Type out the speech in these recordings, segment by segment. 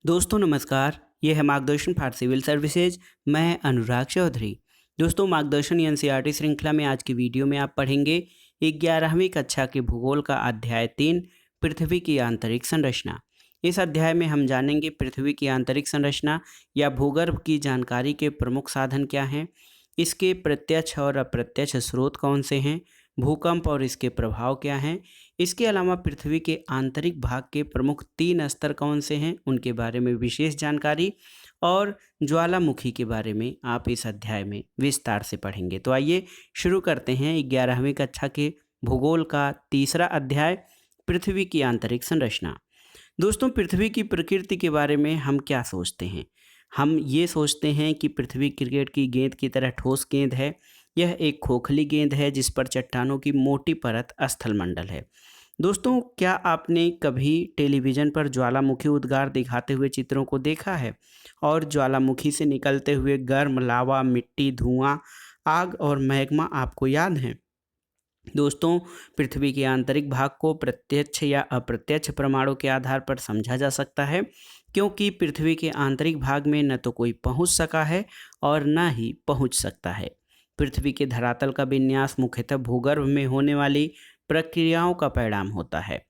दोस्तों नमस्कार, ये है मार्गदर्शन फॉर सिविल सर्विसेज। मैं अनुराग चौधरी। दोस्तों मार्गदर्शन एनसीईआरटी श्रृंखला में आज की वीडियो में आप पढ़ेंगे 11वीं कक्षा के भूगोल का अध्याय 3 पृथ्वी की आंतरिक संरचना। इस अध्याय में हम जानेंगे पृथ्वी की आंतरिक संरचना या भूगर्भ की जानकारी के प्रमुख साधन क्या हैं, इसके प्रत्यक्ष और अप्रत्यक्ष स्रोत कौन से हैं, भूकंप और इसके प्रभाव क्या हैं। इसके अलावा पृथ्वी के आंतरिक भाग के प्रमुख 3 स्तर कौन से हैं, उनके बारे में विशेष जानकारी और ज्वालामुखी के बारे में आप इस अध्याय में विस्तार से पढ़ेंगे। तो आइए शुरू करते हैं 11वीं कक्षा के भूगोल का तीसरा अध्याय पृथ्वी की आंतरिक संरचना। दोस्तों पृथ्वी की प्रकृति के बारे में हम क्या सोचते हैं? हम ये सोचते हैं कि पृथ्वी क्रिकेट की गेंद की तरह ठोस गेंद है। यह एक खोखली गेंद है जिस पर चट्टानों की मोटी परत स्थलमंडल है। दोस्तों क्या आपने कभी टेलीविज़न पर ज्वालामुखी उद्गार दिखाते हुए चित्रों को देखा है और ज्वालामुखी से निकलते हुए गर्म लावा, मिट्टी, धुआं, आग और मैग्मा आपको याद हैं? दोस्तों पृथ्वी के आंतरिक भाग को प्रत्यक्ष या अप्रत्यक्ष प्रमाणों के आधार पर समझा जा सकता है, क्योंकि पृथ्वी के आंतरिक भाग में न तो कोई पहुंच सका है और न ही पहुंच सकता है। पृथ्वी के धरातल का विन्यास मुख्यतः भूगर्भ में होने वाली प्रक्रियाओं का परिणाम होता है।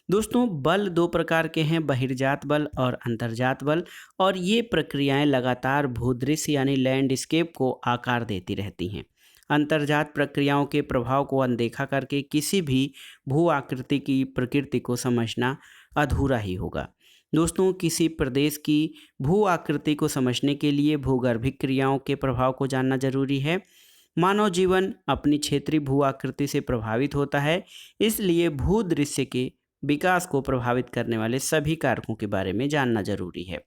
दोस्तों बल दो प्रकार के हैं, बहिर्जात बल और अंतर्जात बल, और ये प्रक्रियाएं लगातार भूदृश्य यानी लैंडस्केप को आकार देती रहती हैं। अंतर्जात प्रक्रियाओं के प्रभाव को अनदेखा करके किसी भी भू आकृति की प्रकृति को समझना अधूरा ही होगा। दोस्तों किसी प्रदेश की भू आकृति को समझने के लिए भूगर्भिक क्रियाओं के प्रभाव को जानना जरूरी है। मानव जीवन अपनी क्षेत्रीय भू आकृति से प्रभावित होता है, इसलिए भूदृश्य के विकास को प्रभावित करने वाले सभी कारकों के बारे में जानना जरूरी है।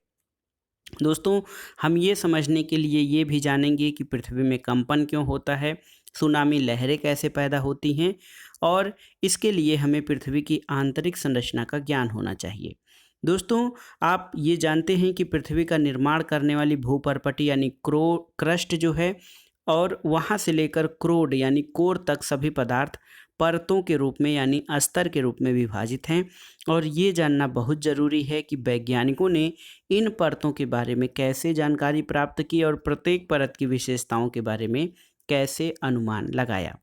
दोस्तों हम ये समझने के लिए ये भी जानेंगे कि पृथ्वी में कंपन क्यों होता है, सुनामी लहरें कैसे पैदा होती हैं, और इसके लिए हमें पृथ्वी की आंतरिक संरचना का ज्ञान होना चाहिए। दोस्तों आप ये जानते हैं कि पृथ्वी का निर्माण करने वाली भूपर्पटी यानी क्रस्ट जो है, और वहाँ से लेकर क्रोड यानी कोर तक सभी पदार्थ परतों के रूप में यानी स्तर के रूप में विभाजित हैं। और ये जानना बहुत ज़रूरी है कि वैज्ञानिकों ने इन परतों के बारे में कैसे जानकारी प्राप्त की और प्रत्येक परत की विशेषताओं के बारे में कैसे अनुमान लगाया।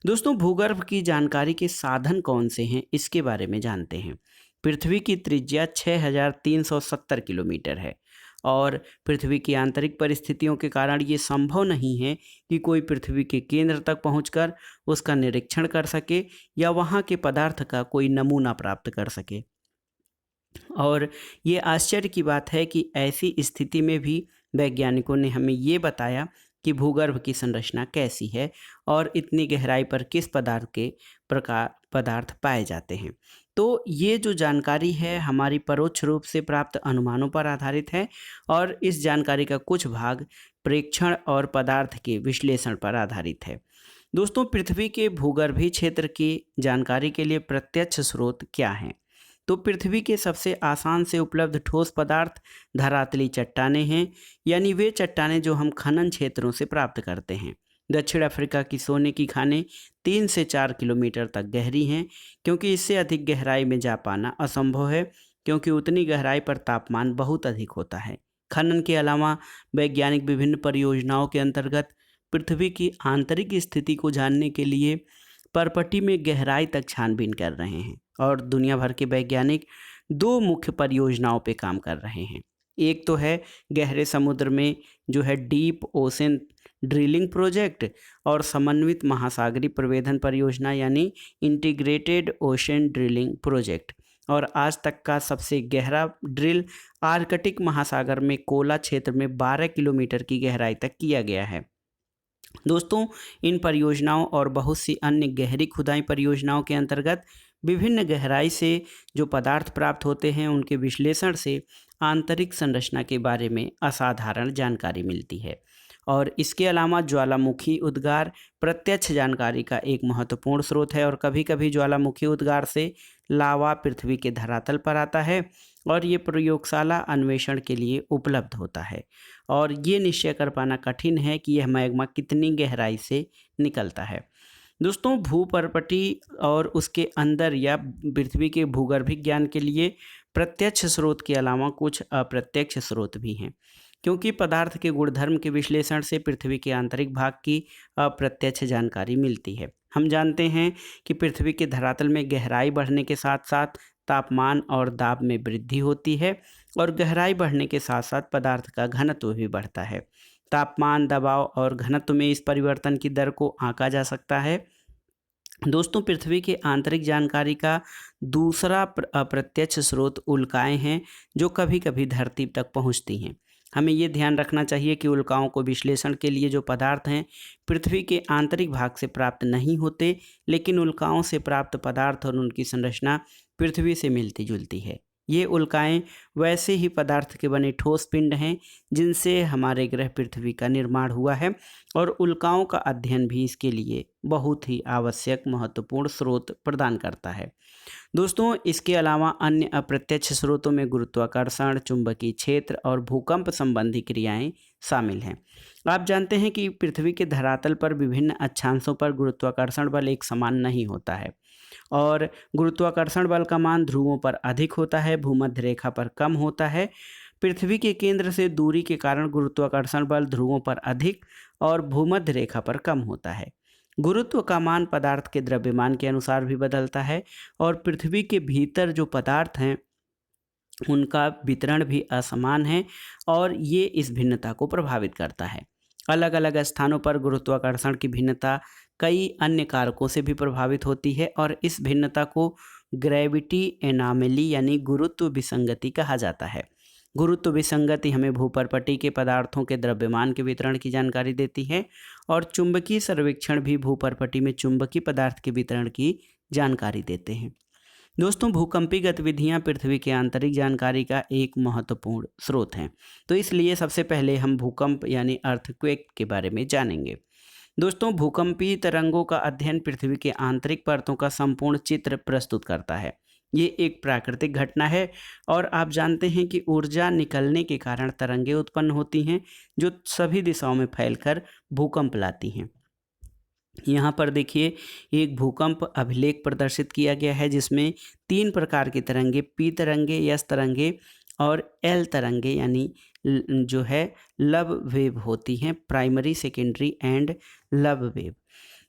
दोस्तों भूगर्भ की जानकारी के साधन कौन से हैं, इसके बारे में जानते हैं। पृथ्वी की त्रिज्या 6370 किलोमीटर है और पृथ्वी की आंतरिक परिस्थितियों के कारण ये संभव नहीं है कि कोई पृथ्वी के केंद्र तक पहुंचकर उसका निरीक्षण कर सके या वहां के पदार्थ का कोई नमूना प्राप्त कर सके। और ये आश्चर्य की बात है कि ऐसी स्थिति में भी वैज्ञानिकों ने हमें ये बताया कि भूगर्भ की संरचना कैसी है और इतनी गहराई पर किस पदार्थ पाए जाते हैं। तो ये जो जानकारी है हमारी परोक्ष रूप से प्राप्त अनुमानों पर आधारित है, और इस जानकारी का कुछ भाग प्रेक्षण और पदार्थ के विश्लेषण पर आधारित है। दोस्तों पृथ्वी के भूगर्भीय क्षेत्र की जानकारी के लिए प्रत्यक्ष स्रोत क्या हैं? तो पृथ्वी के सबसे आसान से उपलब्ध ठोस पदार्थ धरातली चट्टानें हैं, यानी वे चट्टानें जो हम खनन क्षेत्रों से प्राप्त करते हैं। दक्षिण अफ्रीका की सोने की खानें 3 से 4 किलोमीटर तक गहरी हैं, क्योंकि इससे अधिक गहराई में जा पाना असंभव है, क्योंकि उतनी गहराई पर तापमान बहुत अधिक होता है। खनन के अलावा वैज्ञानिक विभिन्न परियोजनाओं के अंतर्गत पृथ्वी की आंतरिक स्थिति को जानने के लिए परपटी में गहराई तक छानबीन कर रहे हैं, और दुनिया भर के वैज्ञानिक 2 मुख्य परियोजनाओं पे काम कर रहे हैं। एक तो है गहरे समुद्र में जो है डीप ओशन ड्रिलिंग प्रोजेक्ट, और समन्वित महासागरीय प्रवेधन परियोजना यानी इंटीग्रेटेड ओशन ड्रिलिंग प्रोजेक्ट। और आज तक का सबसे गहरा ड्रिल आर्कटिक महासागर में कोला क्षेत्र में 12 किलोमीटर की गहराई तक किया गया है। दोस्तों इन परियोजनाओं और बहुत सी अन्य गहरी खुदाई परियोजनाओं के अंतर्गत विभिन्न गहराई से जो पदार्थ प्राप्त होते हैं उनके विश्लेषण से आंतरिक संरचना के बारे में असाधारण जानकारी मिलती है। और इसके अलावा ज्वालामुखी उद्गार प्रत्यक्ष जानकारी का एक महत्वपूर्ण स्रोत है, और कभी कभी ज्वालामुखी उद्गार से लावा पृथ्वी के धरातल पर आता है और ये प्रयोगशाला अन्वेषण के लिए उपलब्ध होता है। और ये निश्चय कर पाना कठिन है कि यह मैग्मा कितनी गहराई से निकलता है। दोस्तों भूपर्पटी और उसके अंदर या पृथ्वी के भूगर्भिक ज्ञान के लिए प्रत्यक्ष स्रोत के अलावा कुछ अप्रत्यक्ष स्रोत भी हैं, क्योंकि पदार्थ के गुणधर्म के विश्लेषण से पृथ्वी के आंतरिक भाग की अप्रत्यक्ष जानकारी मिलती है। हम जानते हैं कि पृथ्वी के धरातल में गहराई बढ़ने के साथ साथ तापमान और दाब में वृद्धि होती है, और गहराई बढ़ने के साथ साथ पदार्थ का घनत्व भी बढ़ता है। तापमान, दबाव और घनत्व में इस परिवर्तन की दर को आंका जा सकता है। दोस्तों, पृथ्वी के आंतरिक जानकारी का दूसरा अप्रत्यक्ष स्रोत उल्काएं हैं, जो कभी कभी धरती तक पहुंचती हैं। हमें ये ध्यान रखना चाहिए कि उल्काओं को विश्लेषण के लिए जो पदार्थ हैं पृथ्वी के आंतरिक भाग से प्राप्त नहीं होते, लेकिन उल्काओं से प्राप्त पदार्थ और उनकी संरचना पृथ्वी से मिलती जुलती है। ये उल्काएं वैसे ही पदार्थ के बने ठोस पिंड हैं जिनसे हमारे ग्रह पृथ्वी का निर्माण हुआ है, और उल्काओं का अध्ययन भी इसके लिए बहुत ही आवश्यक महत्वपूर्ण स्रोत प्रदान करता है। दोस्तों, इसके अलावा अन्य अप्रत्यक्ष स्रोतों में गुरुत्वाकर्षण, चुंबकीय क्षेत्र और भूकंप संबंधी क्रियाएं शामिल हैं। आप जानते हैं कि पृथ्वी के धरातल पर विभिन्न अक्षांशों पर गुरुत्वाकर्षण बल एक समान नहीं होता है, और गुरुत्वाकर्षण बल का मान ध्रुवों पर अधिक होता है, भूमध्य रेखा पर कम होता है। पृथ्वी के केंद्र से दूरी के कारण गुरुत्वाकर्षण बल ध्रुवों पर अधिक और भूमध्य रेखा पर कम होता है। गुरुत्व का मान पदार्थ के द्रव्यमान के अनुसार भी बदलता है, और पृथ्वी के भीतर जो पदार्थ हैं उनका वितरण भी असमान है, और ये इस भिन्नता को प्रभावित करता है। अलग अलग स्थानों पर गुरुत्वाकर्षण की भिन्नता कई अन्य कारकों से भी प्रभावित होती है, और इस भिन्नता को ग्रेविटी एनामली यानी गुरुत्व विसंगति कहा जाता है। गुरुत्व विसंगति हमें भूपर्पटी के पदार्थों के द्रव्यमान के वितरण की जानकारी देती है, और चुंबकीय सर्वेक्षण भी भूपर्पटी में चुंबकीय पदार्थ के वितरण की जानकारी देते हैं। दोस्तों, भूकंपीय गतिविधियां पृथ्वी के आंतरिक जानकारी का एक महत्वपूर्ण स्रोत हैं, तो इसलिए सबसे पहले हम भूकंप यानी अर्थक्वेक के बारे में जानेंगे। दोस्तों, भूकंपीय तरंगों का अध्ययन पृथ्वी के आंतरिक परतों का संपूर्ण चित्र प्रस्तुत करता है। ये एक प्राकृतिक घटना है, और आप जानते हैं कि ऊर्जा निकलने के कारण तरंगें उत्पन्न होती हैं जो सभी दिशाओं में फैलकर भूकंप लाती हैं। यहाँ पर देखिए, एक भूकंप अभिलेख प्रदर्शित किया गया है जिसमें 3 प्रकार की तरंगे, पी तरंगे, एस तरंगे और एल तरंगे यानी जो है लव वेव होती हैं, primary, secondary and love wave.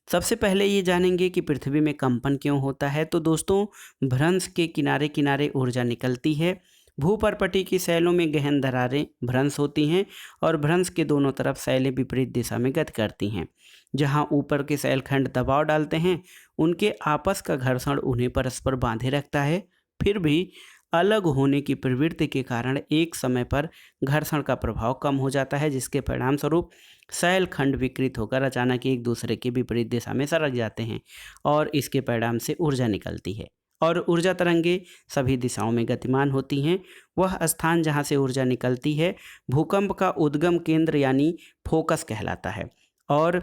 सबसे पहले ये जानेंगे कि पृथ्वी में कंपन क्यों होता है। तो दोस्तों, भ्रंश के किनारे किनारे ऊर्जा निकलती है। भूपर्पटी की शैलों में गहन दरारें भ्रंश होती हैं, और भ्रंश के दोनों तरफ शैलें विपरीत दिशा में गति करती हैं। जहां ऊपर के शैलखंड दबाव डालते हैं, उनके आपस का घर्षण उन्हें परस्पर बांधे रखता है। फिर भी अलग होने की प्रवृत्ति के कारण एक समय पर घर्षण का प्रभाव कम हो जाता है, जिसके परिणाम स्वरूप शैलखंड विकृत होकर अचानक एक दूसरे के विपरीत दिशा में सरक जाते हैं, और इसके परिणाम से ऊर्जा निकलती है। और ऊर्जा तरंगे सभी दिशाओं में गतिमान होती हैं। वह स्थान जहां से ऊर्जा निकलती है भूकंप का उद्गम केंद्र यानी फोकस कहलाता है, और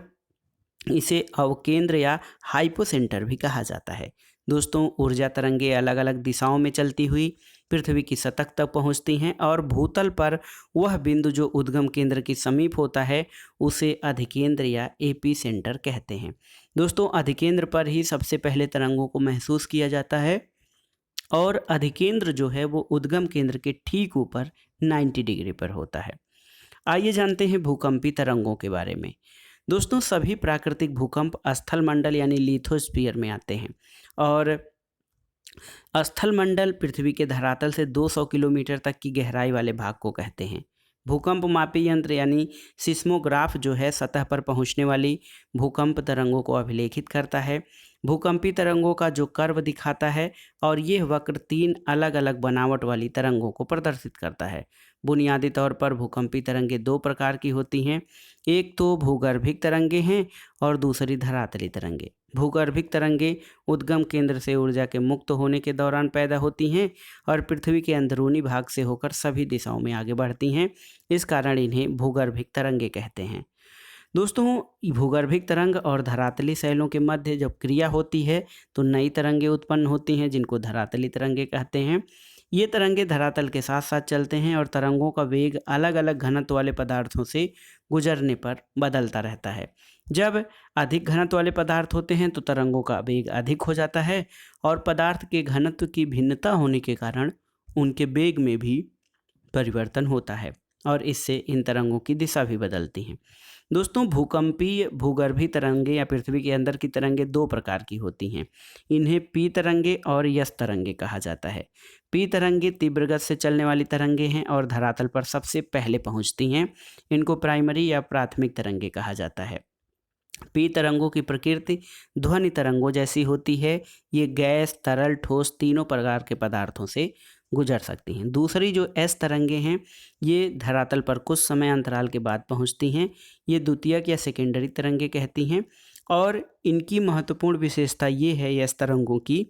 इसे अवकेंद्र या हाइपोसेंटर भी कहा जाता है। दोस्तों, ऊर्जा तरंगे अलग अलग दिशाओं में चलती हुई पृथ्वी की सतह तक पहुंचती हैं, और भूतल पर वह बिंदु जो उद्गम केंद्र के समीप होता है उसे अधिकेंद्र या एपी सेंटर कहते हैं। दोस्तों, अधिकेंद्र पर ही सबसे पहले तरंगों को महसूस किया जाता है, और अधिकेंद्र जो है वो उद्गम केंद्र के ठीक ऊपर 90 डिग्री पर होता है। आइए जानते हैं भूकंपी तरंगों के बारे में। दोस्तों, सभी प्राकृतिक भूकंप स्थल मंडल यानी लिथोस्फीयर में आते हैं, और स्थल मंडल पृथ्वी के धरातल से 200 किलोमीटर तक की गहराई वाले भाग को कहते हैं। भूकंप मापी यंत्र यानी सिस्मोग्राफ जो है सतह पर पहुंचने वाली भूकंप तरंगों को अभिलेखित करता है। भूकंपी तरंगों का जो कर्व दिखाता है, और यह वक्र 3 अलग अलग बनावट वाली तरंगों को प्रदर्शित करता है। बुनियादी तौर पर भूकंपी तरंगें 2 प्रकार की होती हैं। एक तो भूगर्भिक तरंगे हैं, और दूसरी धरातली तरंगे। भूगर्भिक तरंगे उद्गम केंद्र से ऊर्जा के मुक्त होने के दौरान पैदा होती हैं, और पृथ्वी के अंदरूनी भाग से होकर सभी दिशाओं में आगे बढ़ती हैं। इस कारण इन्हें भूगर्भिक तरंगे कहते हैं। दोस्तों, भूगर्भिक तरंग और धरातली शैलों के मध्य जब क्रिया होती है तो नई तरंगें उत्पन्न होती हैं, जिनको धरातली तरंगे कहते हैं। ये तरंगे धरातल के साथ साथ चलते हैं, और तरंगों का वेग अलग अलग घनत्व वाले पदार्थों से गुजरने पर बदलता रहता है। जब अधिक घनत्व वाले पदार्थ होते हैं तो तरंगों का वेग अधिक हो जाता है, और पदार्थ के घनत्व की भिन्नता होने के कारण उनके वेग में भी परिवर्तन होता है और इससे इन तरंगों की दिशा भी बदलती हैं। दोस्तों, भूकंपीय भूगर्भीय तरंगे या पृथ्वी के अंदर की तरंगे दो प्रकार की होती हैं। इन्हें पी तरंगे और यस तरंगे कहा जाता है। पी तरंगे तीव्र गति से चलने वाली तरंगे हैं और धरातल पर सबसे पहले पहुंचती हैं। इनको प्राइमरी या प्राथमिक तरंगे कहा जाता है। पी तरंगों की प्रकृति ध्वनि तरंगों जैसी होती है। ये गैस, तरल, ठोस तीनों प्रकार के पदार्थों से गुजर सकती हैं। दूसरी जो एस तरंगे हैं, ये धरातल पर कुछ समय अंतराल के बाद पहुंचती हैं। ये द्वितीयक या सेकेंडरी तरंगे कहती हैं और इनकी महत्वपूर्ण विशेषता ये है एस तरंगों की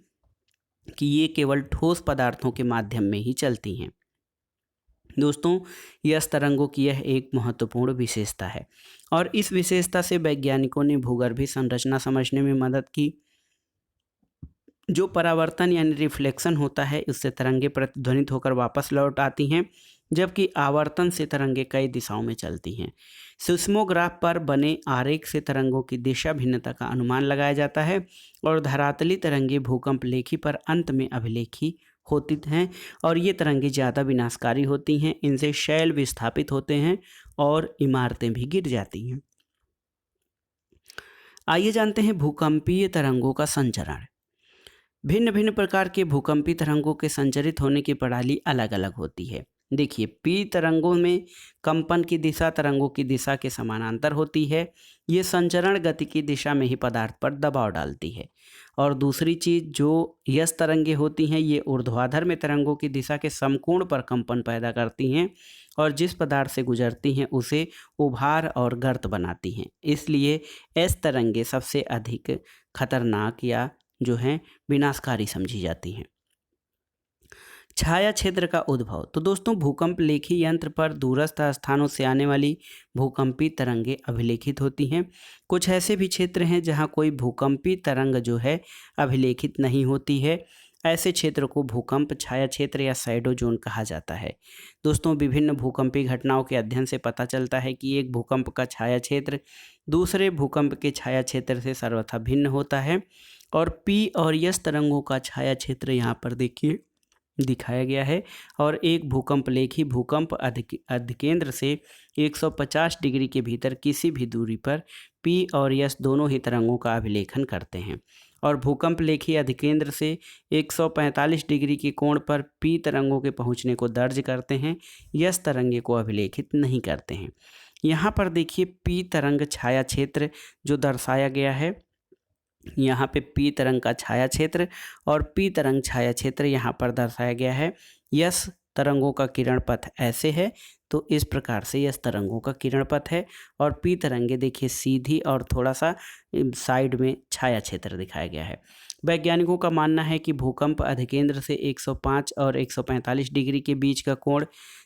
कि ये केवल ठोस पदार्थों के माध्यम में ही चलती हैं। दोस्तों, यस तरंगों की यह एक महत्वपूर्ण विशेषता है और इस विशेषता से वैज्ञानिकों ने भूगर्भीय संरचना समझने में मदद की। जो परावर्तन यानी रिफ्लेक्शन होता है, उससे तरंगे प्रतिध्वनित होकर वापस लौट आती हैं, जबकि आवर्तन से तरंगे कई दिशाओं में चलती हैं। सिस्मोग्राफ पर बने आरेख से तरंगों की दिशा भिन्नता का अनुमान लगाया जाता है और धरातली तरंगे भूकंप लेखी पर अंत में अभिलेखी होती हैं और ये तरंगे ज़्यादा विनाशकारी होती हैं। इनसे शैल विस्थापित होते हैं और इमारतें भी गिर जाती हैं। आइए जानते हैं भूकंपीय तरंगों का संचरण। भिन्न भिन्न प्रकार के भूकंपी तरंगों के संचरित होने की प्रणाली अलग अलग होती है। देखिए, पी तरंगों में कंपन की दिशा तरंगों की दिशा के समानांतर होती है। ये संचरण गति की दिशा में ही पदार्थ पर दबाव डालती है। और दूसरी चीज़ जो यस तरंगे होती हैं, ये ऊर्ध्वाधर में तरंगों की दिशा के समकोण पर कंपन पैदा करती हैं और जिस पदार्थ से गुजरती हैं उसे उभार और गर्त बनाती हैं। इसलिए एस तरंगे सबसे अधिक खतरनाक या जो हैं विनाशकारी समझी जाती हैं। छाया क्षेत्र का उद्भव। तो दोस्तों, भूकंप लेखी यंत्र पर दूरस्थ स्थानों से आने वाली भूकंपी तरंगे अभिलेखित होती हैं। कुछ ऐसे भी क्षेत्र हैं जहां कोई भूकंपी तरंग जो है अभिलेखित नहीं होती है। ऐसे क्षेत्र को भूकंप छाया क्षेत्र या शैडो जोन कहा जाता है। दोस्तों, विभिन्न भूकंपी घटनाओं के अध्ययन से पता चलता है कि एक भूकंप का छाया क्षेत्र दूसरे भूकंप के छाया क्षेत्र से सर्वथा भिन्न होता है और पी और यस तरंगों का छाया क्षेत्र यहाँ पर देखिए दिखाया गया है और एक भूकंप लेखी भूकंप अधिकेंद्र से 150 डिग्री के भीतर किसी भी दूरी पर पी और यस दोनों ही तरंगों का अभिलेखन करते हैं और भूकंप लेखी अधिकेंद्र से 145 डिग्री के कोण पर पी तरंगों के पहुंचने को दर्ज करते हैं। यस तरंगे को अभिलेखित नहीं करते हैं। यहाँ पर देखिए पी तरंग छाया क्षेत्र जो दर्शाया गया है, यहाँ पे पी तरंग का छाया क्षेत्र और पी तरंग छाया क्षेत्र यहाँ पर दर्शाया गया है। यस तरंगों का किरण पथ ऐसे है, तो इस प्रकार से यस तरंगों का किरण पथ है और पी तरंगे देखिए सीधी और थोड़ा सा साइड में छाया क्षेत्र दिखाया गया है। वैज्ञानिकों का मानना है कि भूकंप अधिकेंद्र से 105 और 145 डिग्री के बीच का कोण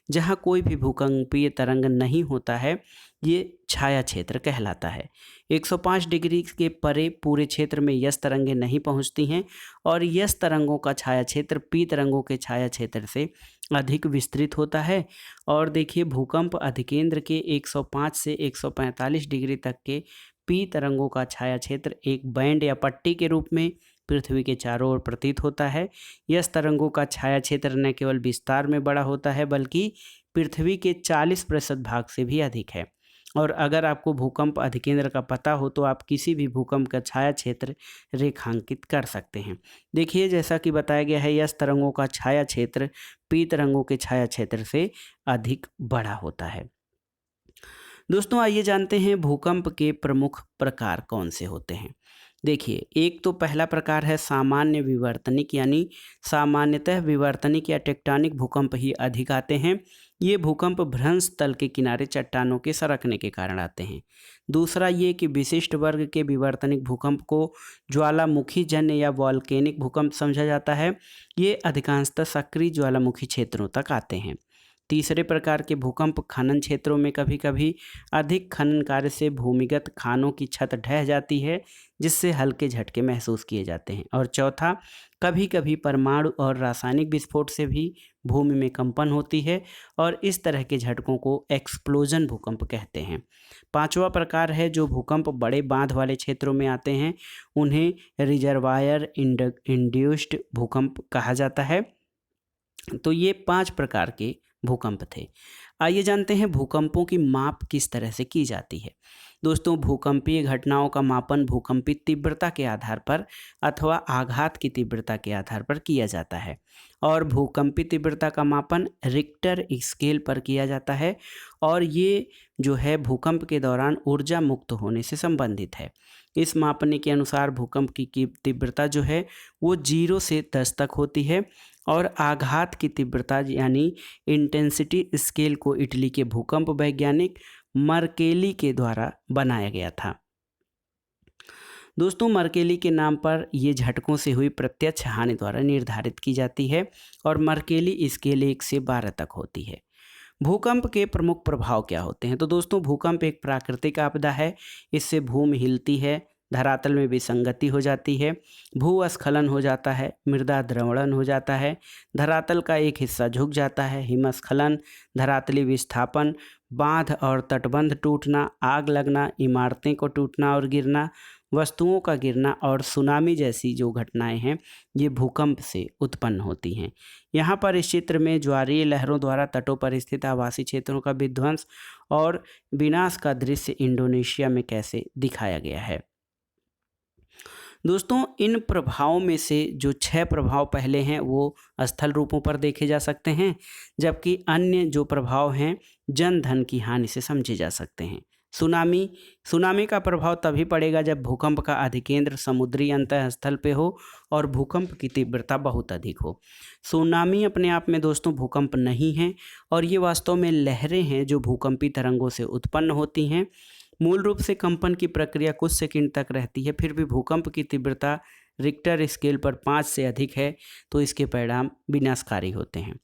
जहाँ कोई भी भूकंपीय तरंग नहीं होता है, ये छाया क्षेत्र कहलाता है। 105 डिग्री के परे पूरे क्षेत्र में यस तरंगे नहीं पहुंचती हैं और यस तरंगों का छाया क्षेत्र पी तरंगों के छाया क्षेत्र से अधिक विस्तृत होता है। और देखिए, भूकंप अधिकेंद्र के 105 से 145 डिग्री तक के पी तरंगों का छाया क्षेत्र एक बैंड या पट्टी के रूप में पृथ्वी के चारों ओर प्रतीत होता है। यस तरंगों का छाया क्षेत्र न केवल विस्तार में बड़ा होता है बल्कि पृथ्वी के 40% भाग से भी अधिक है। और अगर आपको भूकंप अधिकेंद्र का पता हो तो आप किसी भी भूकंप का छाया क्षेत्र रेखांकित कर सकते हैं। देखिए, जैसा कि बताया गया है, यस तरंगों का छाया क्षेत्र पी तरंगों के छाया क्षेत्र से अधिक बड़ा होता है। दोस्तों, आइए जानते हैं भूकंप के प्रमुख प्रकार कौन से होते हैं। देखिए, एक तो पहला प्रकार है सामान्य विवर्तनिक, यानी सामान्यतः विवर्तनिक या टेक्टोनिक भूकंप ही अधिक आते हैं। ये भूकंप भ्रंश तल के किनारे चट्टानों के सरकने के कारण आते हैं। दूसरा ये कि विशिष्ट वर्ग के विवर्तनिक भूकंप को ज्वालामुखी जन्य या वॉल्केनिक भूकंप समझा जाता है। ये अधिकांशतः सक्रिय ज्वालामुखी क्षेत्रों तक आते हैं। तीसरे प्रकार के भूकंप खनन क्षेत्रों में कभी कभी अधिक खनन कार्य से भूमिगत खानों की छत ढह जाती है, जिससे हल्के झटके महसूस किए जाते हैं। और चौथा, कभी कभी परमाणु और रासायनिक विस्फोट से भी भूमि में कंपन होती है और इस तरह के झटकों को एक्सप्लोजन भूकंप कहते हैं। पांचवा प्रकार है जो भूकंप बड़े बांध वाले क्षेत्रों में आते हैं, उन्हें रिजर्वायर इंड्यूस्ड भूकंप कहा जाता है। तो ये 5 प्रकार के भूकंप थे। आइए जानते हैं भूकंपों की माप किस तरह से की जाती है। दोस्तों, भूकंपीय घटनाओं का मापन भूकंपी तीव्रता के आधार पर अथवा आघात की तीव्रता के आधार पर किया जाता है और भूकंपी तीव्रता का मापन रिक्टर स्केल पर किया जाता है और ये जो है भूकंप के दौरान ऊर्जा मुक्त होने से संबंधित है। इस मापने के अनुसार भूकंप की तीव्रता जो है वो 0 से 10 तक होती है और आघात की तीव्रता यानी इंटेंसिटी स्केल को इटली के भूकंप वैज्ञानिक मर्केली के द्वारा बनाया गया था। दोस्तों, मर्केली के नाम पर ये झटकों से हुई प्रत्यक्ष हानि द्वारा निर्धारित की जाती है और मर्केली स्केल 1 से 12 तक होती है। भूकंप के प्रमुख प्रभाव क्या होते हैं? तो दोस्तों, भूकंप एक प्राकृतिक आपदा है। इससे भूमि हिलती है, धरातल में विसंगति हो जाती है, भूस्खलन हो जाता है, मृदा द्रवणन हो जाता है, धरातल का एक हिस्सा झुक जाता है, हिमस्खलन, धरातली विस्थापन, बांध और तटबंध टूटना, आग लगना, इमारतें को टूटना और गिरना, वस्तुओं का गिरना और सुनामी जैसी जो घटनाएं हैं ये भूकंप से उत्पन्न होती हैं। यहाँ पर इस चित्र में ज्वारीय लहरों द्वारा तटों पर स्थित आवासीय क्षेत्रों का विध्वंस और विनाश का दृश्य इंडोनेशिया में कैसे दिखाया गया है। दोस्तों, इन प्रभावों में से जो 6 प्रभाव पहले हैं वो स्थल रूपों पर देखे जा सकते हैं, जबकि अन्य जो प्रभाव हैं जन धन की हानि से समझे जा सकते हैं। सुनामी का प्रभाव तभी पड़ेगा जब भूकंप का अधिकेंद्र समुद्री अंतः स्थल पे हो और भूकंप की तीव्रता बहुत अधिक हो। सुनामी अपने आप में दोस्तों भूकंप नहीं है और ये वास्तव में लहरें हैं जो भूकंपी तरंगों से उत्पन्न होती हैं। मूल रूप से कंपन की प्रक्रिया कुछ सेकंड तक रहती है, फिर भी भूकंप की तीव्रता रिक्टर स्केल पर 5 से अधिक है तो इसके परिणाम विनाशकारी होते हैं।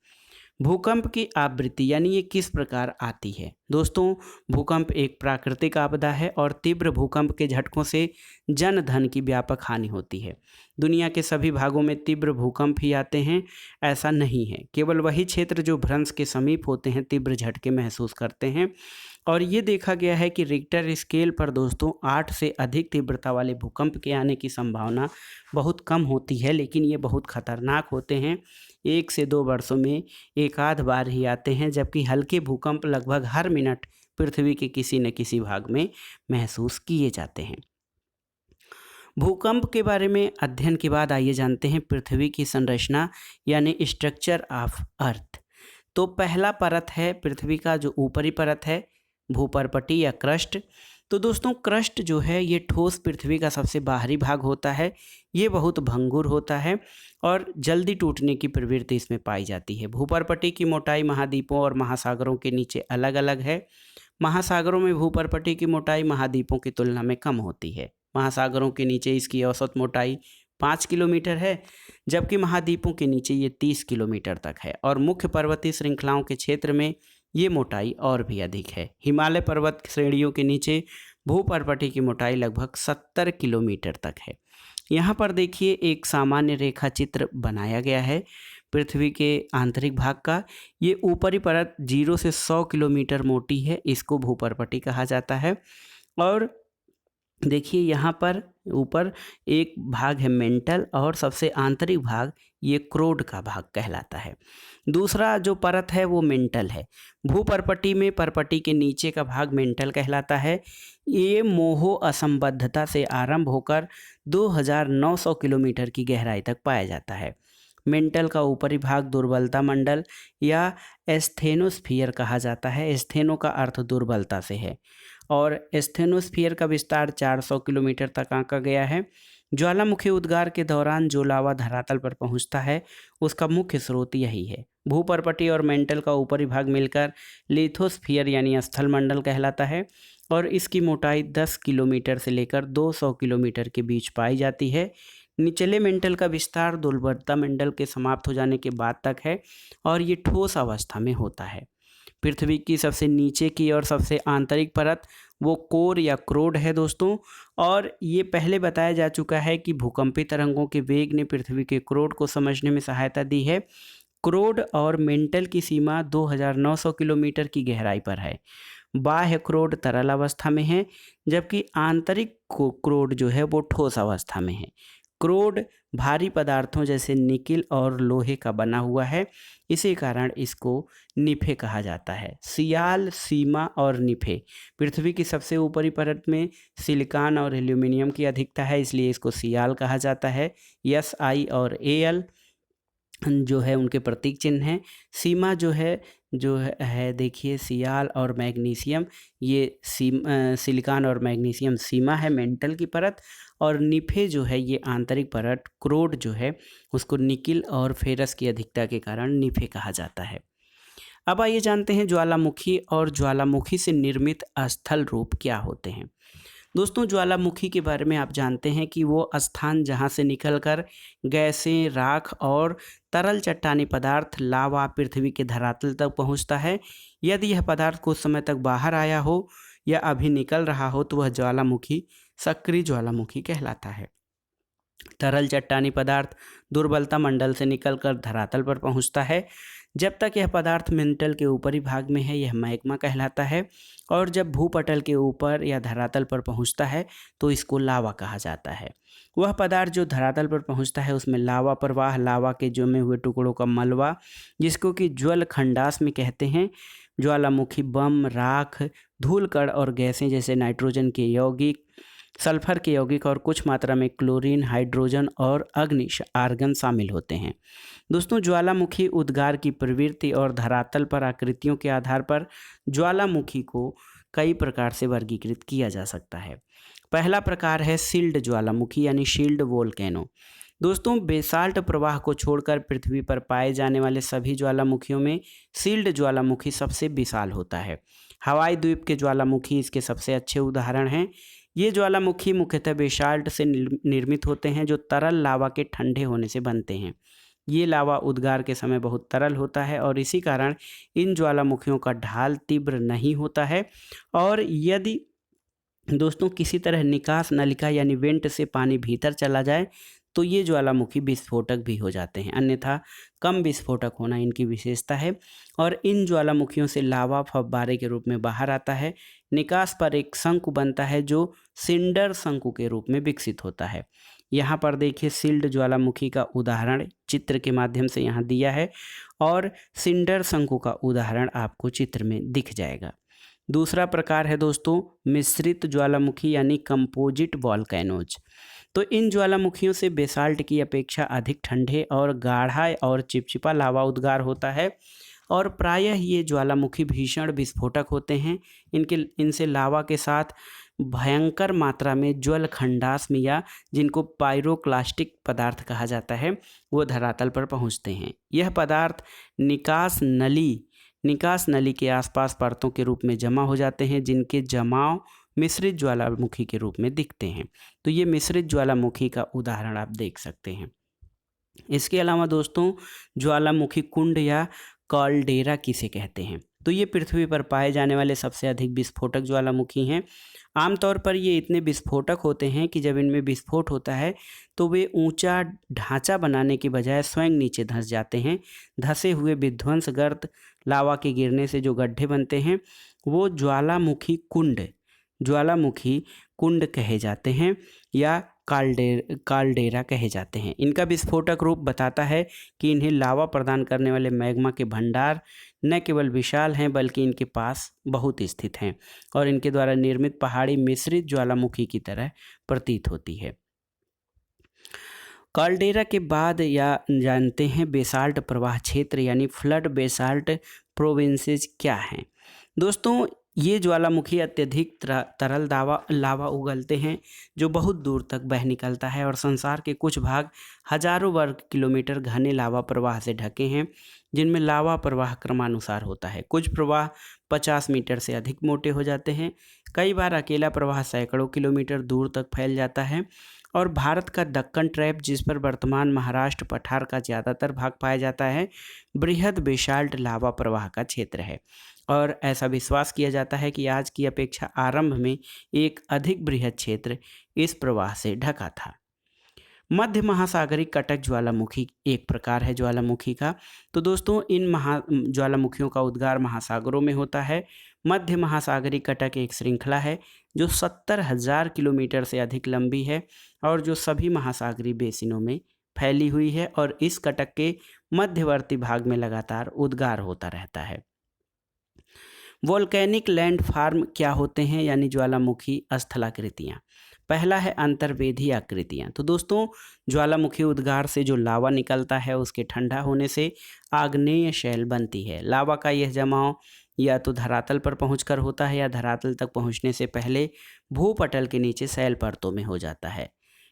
भूकंप की आवृत्ति यानी ये किस प्रकार आती है? दोस्तों, भूकंप एक प्राकृतिक आपदा है और तीव्र भूकंप के झटकों से जन धन की व्यापक हानि होती है। दुनिया के सभी भागों में तीव्र भूकंप ही आते हैं ऐसा नहीं है। केवल वही क्षेत्र जो भ्रंश के समीप होते हैं तीव्र झटके महसूस करते हैं और ये देखा गया है कि रिक्टर स्केल पर दोस्तों 8 से अधिक तीव्रता वाले भूकंप के आने की संभावना बहुत कम होती है, लेकिन ये बहुत खतरनाक होते हैं। 1 से 2 वर्षों में एक आध बार ही आते हैं, जबकि हल्के भूकंप लगभग हर मिनट पृथ्वी के किसी न किसी भाग में महसूस किए जाते हैं। भूकंप के बारे में अध्ययन के बाद आइए जानते हैं पृथ्वी की संरचना यानी स्ट्रक्चर ऑफ अर्थ। तो पहला परत है पृथ्वी का जो ऊपरी परत है भूपर्पटी या क्रस्ट। तो दोस्तों, क्रस्ट जो है ये ठोस पृथ्वी का सबसे बाहरी भाग होता है। ये बहुत भंगुर होता है और जल्दी टूटने की प्रवृत्ति इसमें पाई जाती है। भूपर्पटी की मोटाई महाद्वीपों और महासागरों के नीचे अलग अलग है। महासागरों में भूपर्पटी की मोटाई महाद्वीपों की तुलना में कम होती है। महासागरों के नीचे इसकी औसत मोटाई 5 किलोमीटर है, जबकि महाद्वीपों के नीचे ये 30 किलोमीटर तक है और मुख्य पर्वतीय श्रृंखलाओं के क्षेत्र में ये मोटाई और भी अधिक है। हिमालय पर्वत श्रेणियों के नीचे भूपर्पटी की मोटाई लगभग 70 किलोमीटर तक है। यहाँ पर देखिए एक सामान्य रेखा चित्र बनाया गया है पृथ्वी के आंतरिक भाग का। ये ऊपरी परत 0 से 100 किलोमीटर मोटी है, इसको भूपर्पटी कहा जाता है। और देखिए यहाँ पर ऊपर एक भाग है मेंटल और सबसे आंतरिक भाग ये क्रोड का भाग कहलाता है। दूसरा जो परत है वो मेंटल है। भूपर्पटी में पर्पटी के नीचे का भाग मेंटल कहलाता है। ये मोहो असंबद्धता से आरंभ होकर 2900 किलोमीटर की गहराई तक पाया जाता है। मेंटल का ऊपरी भाग दुर्बलता मंडल या एस्थेनोस्फीयर कहा जाता है। एस्थेनो का अर्थ दुर्बलता से है और एस्थेनोस्फीयर का विस्तार 400 किलोमीटर तक आंका गया है। ज्वालामुखी उद्गार के दौरान जो लावा धरातल पर पहुंचता है उसका मुख्य स्रोत यही है। भूपर्पटी और मेंटल का ऊपरी भाग मिलकर लिथोस्फीयर यानी स्थल मंडल कहलाता है और इसकी मोटाई 10 किलोमीटर से लेकर 200 किलोमीटर के बीच पाई जाती है। निचले मेंटल का विस्तार दुर्बलता मंडल के समाप्त हो जाने के बाद तक है और ये ठोस अवस्था में होता है। पृथ्वी की सबसे नीचे की और सबसे आंतरिक परत वो कोर या क्रोड है दोस्तों। और ये पहले बताया जा चुका है कि भूकंपी तरंगों के वेग ने पृथ्वी के क्रोड को समझने में सहायता दी है। क्रोड और मेंटल की सीमा 2900 किलोमीटर की गहराई पर है। बाह्य क्रोड तरल अवस्था में है, जबकि आंतरिक क्रोड जो है वो ठोस अवस्था में है। क्रोड भारी पदार्थों जैसे निकिल और लोहे का बना हुआ है, इसी कारण इसको निफे कहा जाता है। सियाल, सीमा और निफे। पृथ्वी की सबसे ऊपरी परत में सिलिकॉन और एल्यूमिनियम की अधिकता है, इसलिए इसको सियाल कहा जाता है। एस, आई और एल जो है उनके प्रतीक चिन्ह हैं। सीमा जो है देखिए सियाल और मैग्नीशियम, ये सिलिकॉन और मैग्नीशियम सीमा है, मेंटल की परत। और निफे जो है ये आंतरिक परत, क्रोड जो है उसको निकिल और फेरस की अधिकता के कारण निफे कहा जाता है। अब आइए जानते हैं ज्वालामुखी और ज्वालामुखी से निर्मित स्थल रूप क्या होते हैं। दोस्तों, ज्वालामुखी के बारे में आप जानते हैं कि वो स्थान जहाँ से निकलकर गैसें, राख और तरल चट्टानी पदार्थ लावा पृथ्वी के धरातल तक पहुँचता है। यदि यह पदार्थ कुछ समय तक बाहर आया हो या अभी निकल रहा हो तो वह ज्वालामुखी सक्रिय ज्वालामुखी कहलाता है। तरल चट्टानी पदार्थ दुर्बलता मंडल से निकलकर धरातल पर पहुंचता है। जब तक यह पदार्थ मेंटल के ऊपरी भाग में है यह मैग्मा कहलाता है, और जब भूपटल के ऊपर या धरातल पर पहुंचता है तो इसको लावा कहा जाता है। वह पदार्थ जो धरातल पर पहुंचता है उसमें लावा प्रवाह, लावा के जमे हुए टुकड़ों का मलबा, जिसको कि ज्वल खंडास में कहते हैं। ज्वालामुखी बम, राख, धूलकण और गैसें जैसे नाइट्रोजन के यौगिक, सल्फर के यौगिक और कुछ मात्रा में क्लोरीन, हाइड्रोजन और अग्नि आर्गन शामिल होते हैं। दोस्तों, ज्वालामुखी उद्गार की प्रवृत्ति और धरातल पर आकृतियों के आधार पर ज्वालामुखी को कई प्रकार से वर्गीकृत किया जा सकता है। पहला प्रकार है सील्ड ज्वालामुखी यानी शील्ड वोल्केनो। दोस्तों, बेसाल्ट प्रवाह को छोड़कर पृथ्वी पर पाए जाने वाले सभी ज्वालामुखियों में सील्ड ज्वालामुखी सबसे विशाल होता है। हवाई द्वीप के ज्वालामुखी इसके सबसे अच्छे उदाहरण हैं। ये ज्वालामुखी मुख्यतः बेसाल्ट से निर्मित होते हैं जो तरल लावा के ठंडे होने से बनते हैं। ये लावा उद्गार के समय बहुत तरल होता है और इसी कारण इन ज्वालामुखियों का ढाल तीव्र नहीं होता है। और यदि दोस्तों किसी तरह निकास नलिका यानी वेंट से पानी भीतर चला जाए तो ये ज्वालामुखी विस्फोटक भी हो जाते हैं, अन्यथा कम विस्फोटक होना इनकी विशेषता है। और इन ज्वालामुखियों से लावा फव्वारे के रूप में बाहर आता है। निकास पर एक शंकु बनता है जो सिंडर शंकु के रूप में विकसित होता है। यहाँ पर देखिए सील्ड ज्वालामुखी का उदाहरण चित्र के माध्यम से यहाँ दिया है और सिंडर शंकु का उदाहरण आपको चित्र में दिख जाएगा। दूसरा प्रकार है दोस्तों मिश्रित ज्वालामुखी यानी कंपोजिट वॉल्केनोज। तो इन ज्वालामुखियों से बेसाल्ट की अपेक्षा अधिक ठंडे और गाढ़ा और चिपचिपा लावा उद्गार होता है और प्रायः ये ज्वालामुखी भीषण विस्फोटक होते हैं। इनसे लावा के साथ भयंकर मात्रा में ज्वल खंडास में या जिनको पायरोक्लास्टिक पदार्थ कहा जाता है वो धरातल पर पहुंचते हैं। यह पदार्थ निकास नली के आसपास परतों के रूप में जमा हो जाते हैं जिनके जमाव मिश्रित ज्वालामुखी के रूप में दिखते हैं। तो ये मिश्रित ज्वालामुखी का उदाहरण आप देख सकते हैं। इसके अलावा दोस्तों ज्वालामुखी कुंड या कॉल्डेरा किसे कहते हैं, तो ये पृथ्वी पर पाए जाने वाले सबसे अधिक विस्फोटक ज्वालामुखी हैं। आमतौर पर ये इतने विस्फोटक होते हैं कि जब इनमें विस्फोट होता है तो वे ऊंचा ढांचा बनाने की बजाय स्वयं नीचे धंस जाते हैं। धंसे हुए विध्वंसगर्त लावा के गिरने से जो गड्ढे बनते हैं वो ज्वालामुखी कुंड कहे जाते हैं या काल्डेरा कहे जाते हैं। इनका विस्फोटक रूप बताता है कि इन्हें लावा प्रदान करने वाले मैग्मा के भंडार न केवल विशाल हैं बल्कि इनके पास बहुत स्थित हैं और इनके द्वारा निर्मित पहाड़ी मिश्रित ज्वालामुखी की तरह प्रतीत होती है। काल्डेरा के बाद या जानते हैं बेसाल्ट प्रवाह क्षेत्र यानी फ्लड बेसाल्ट प्रोविंसेस क्या हैं। दोस्तों, ये ज्वालामुखी अत्यधिक तरल लावा उगलते हैं जो बहुत दूर तक बह निकलता है और संसार के कुछ भाग हजारों वर्ग किलोमीटर घने लावा प्रवाह से ढके हैं जिनमें लावा प्रवाह क्रमानुसार होता है। कुछ प्रवाह 50 मीटर से अधिक मोटे हो जाते हैं। कई बार अकेला प्रवाह सैकड़ों किलोमीटर दूर तक फैल जाता है और भारत का दक्कन ट्रैप जिस पर वर्तमान महाराष्ट्र पठार का ज़्यादातर भाग पाया जाता है बृहद बेसाल्ट लावा प्रवाह का क्षेत्र है और ऐसा विश्वास किया जाता है कि आज की अपेक्षा आरंभ में एक अधिक बृहद क्षेत्र इस प्रवाह से ढका था। मध्य महासागरीय कटक ज्वालामुखी एक प्रकार है ज्वालामुखी का। तो दोस्तों इन ज्वालामुखियों का उद्गार महासागरों में होता है। मध्य महासागरीय कटक एक श्रृंखला है जो 70,000 किलोमीटर से अधिक लंबी है और जो सभी महासागरीय बेसिनों में फैली हुई है और इस कटक के मध्यवर्ती भाग में लगातार उद्गार होता रहता है। वोल्केनिक लैंडफॉर्म क्या होते हैं, यानी ज्वालामुखी स्थलाकृतियाँ। पहला है अंतर्वेधी आकृतियाँ। तो दोस्तों ज्वालामुखी उद्गार से जो लावा निकलता है उसके ठंडा होने से आग्नेय शैल बनती है। लावा का यह जमाव या तो धरातल पर पहुंचकर होता है या धरातल तक पहुंचने से पहले भूपटल के नीचे शैल परतों में हो जाता है।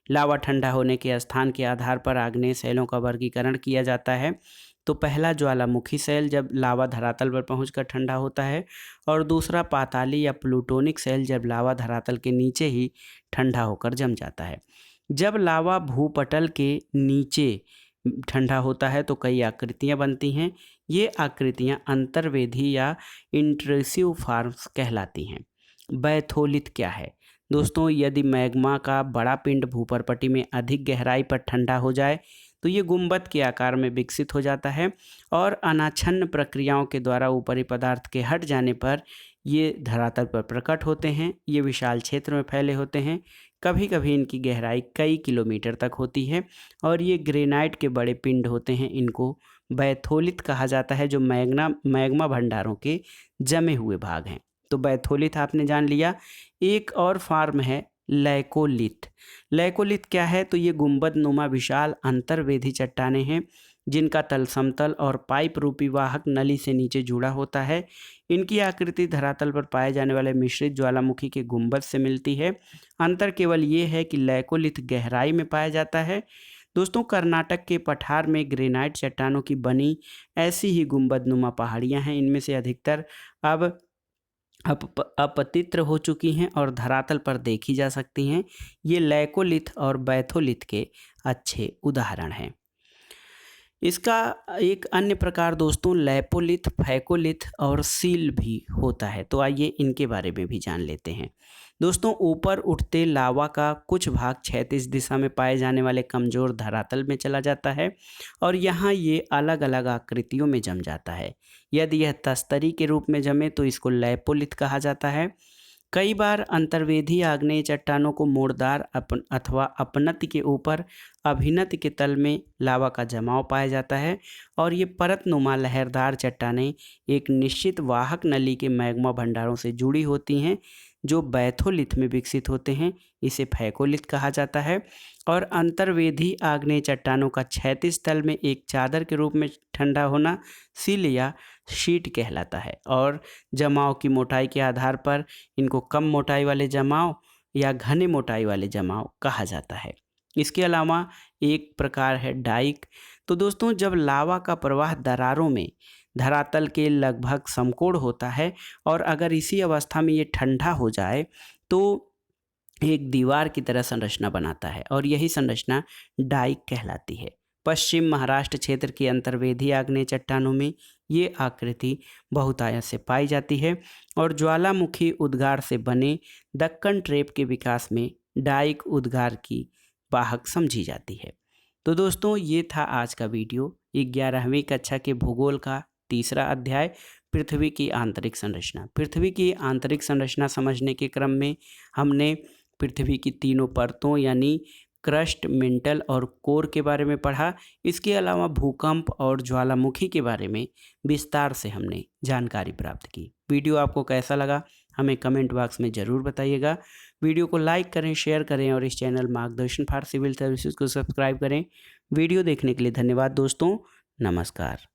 लावा ठंडा होने के स्थान के आधार पर आग्नेय शैलों का वर्गीकरण किया जाता है। तो पहला ज्वालामुखी शैल जब लावा धरातल पर पहुंचकर ठंडा होता है और दूसरा पाताली या प्लूटोनिक शैल जब लावा धरातल के नीचे ही ठंडा होकर जम जाता है। जब लावा भूपटल के नीचे ठंडा होता है तो कई आकृतियां बनती हैं। ये आकृतियां अंतर्वेधी या इंट्रूसिव फॉर्म्स कहलाती हैं। बैथोलिथ क्या है दोस्तों? यदि मैग्मा का बड़ा पिंड भूपर्पटी में अधिक गहराई पर ठंडा हो जाए तो ये गुंबद के आकार में विकसित हो जाता है और अनाच्छन्न प्रक्रियाओं के द्वारा ऊपरी पदार्थ के हट जाने पर ये धरातल पर प्रकट होते हैं। ये विशाल क्षेत्र में फैले होते हैं। कभी कभी इनकी गहराई कई किलोमीटर तक होती है और ये ग्रेनाइट के बड़े पिंड होते हैं। इनको बैथोलिथ कहा जाता है जो मैग्मा भंडारों के जमे हुए भाग हैं। तो बैथोलिथ आपने जान लिया। एक और फॉर्म है लैकोलिथ। लैकोलिथ क्या है? तो ये गुंबद नुमा विशाल अंतर्वेधी चट्टानें हैं जिनका तल समतल और पाइप रूपी वाहक नली से नीचे जुड़ा होता है। इनकी आकृति धरातल पर पाए जाने वाले मिश्रित ज्वालामुखी के गुंबद से मिलती है। अंतर केवल ये है कि लैकोलिथ गहराई में पाया जाता है। दोस्तों कर्नाटक के पठार में ग्रेनाइट चट्टानों की बनी ऐसी ही गुंबद नुमा पहाड़ियाँ हैं। इनमें से अधिकतर अब अपतित्र हो चुकी हैं और धरातल पर देखी जा सकती हैं। ये लैकोलिथ और बैथोलिथ के अच्छे उदाहरण हैं। इसका एक अन्य प्रकार दोस्तों लैपोलिथ, फैकोलिथ और सील भी होता है। तो आइए इनके बारे में भी जान लेते हैं। दोस्तों ऊपर उठते लावा का कुछ भाग क्षैतिज दिशा में पाए जाने वाले कमजोर धरातल में चला जाता है और यहाँ ये अलग अलग आकृतियों में जम जाता है। यदि यह तस्तरी के रूप में जमे तो इसको लैपोलिथ कहा जाता है। कई बार अंतर्वेधी आग्नेय चट्टानों को मोड़दार अथवा अपनति के ऊपर अभिनति के तल में लावा का जमाव पाया जाता है और ये परतनुमा लहरदार चट्टानें एक निश्चित वाहक नली के मैग्मा भंडारों से जुड़ी होती हैं जो बैथोलिथ में विकसित होते हैं। इसे फैकोलिथ कहा जाता है। और अंतर्वेधी आग्नेय चट्टानों का क्षैतिज तल में एक चादर के रूप में ठंडा होना सील या शीट कहलाता है और जमाव की मोटाई के आधार पर इनको कम मोटाई वाले जमाव या घने मोटाई वाले जमाव कहा जाता है। इसके अलावा एक प्रकार है डाइक। तो दोस्तों जब लावा का प्रवाह दरारों में धरातल के लगभग समकोण होता है और अगर इसी अवस्था में ये ठंडा हो जाए तो एक दीवार की तरह संरचना बनाता है और यही संरचना डाइक कहलाती है। पश्चिम महाराष्ट्र क्षेत्र की अंतर्वेधी आग्नेय चट्टानों में ये आकृति बहुतायत से पाई जाती है और ज्वालामुखी उद्गार से बने दक्कन ट्रेप के विकास में डाइक उद्गार की वाहक समझी जाती है। तो दोस्तों ये था आज का वीडियो 11वीं कक्षा के भूगोल का तीसरा अध्याय पृथ्वी की आंतरिक संरचना। पृथ्वी की आंतरिक संरचना समझने के क्रम में हमने पृथ्वी की तीनों परतों यानी क्रस्ट, मेंटल और कोर के बारे में पढ़ा। इसके अलावा भूकंप और ज्वालामुखी के बारे में विस्तार से हमने जानकारी प्राप्त की। वीडियो आपको कैसा लगा हमें कमेंट बॉक्स में ज़रूर बताइएगा। वीडियो को लाइक करें, शेयर करें और इस चैनल मार्गदर्शन फॉर सिविल सर्विसेज को सब्सक्राइब करें। वीडियो देखने के लिए धन्यवाद दोस्तों। नमस्कार।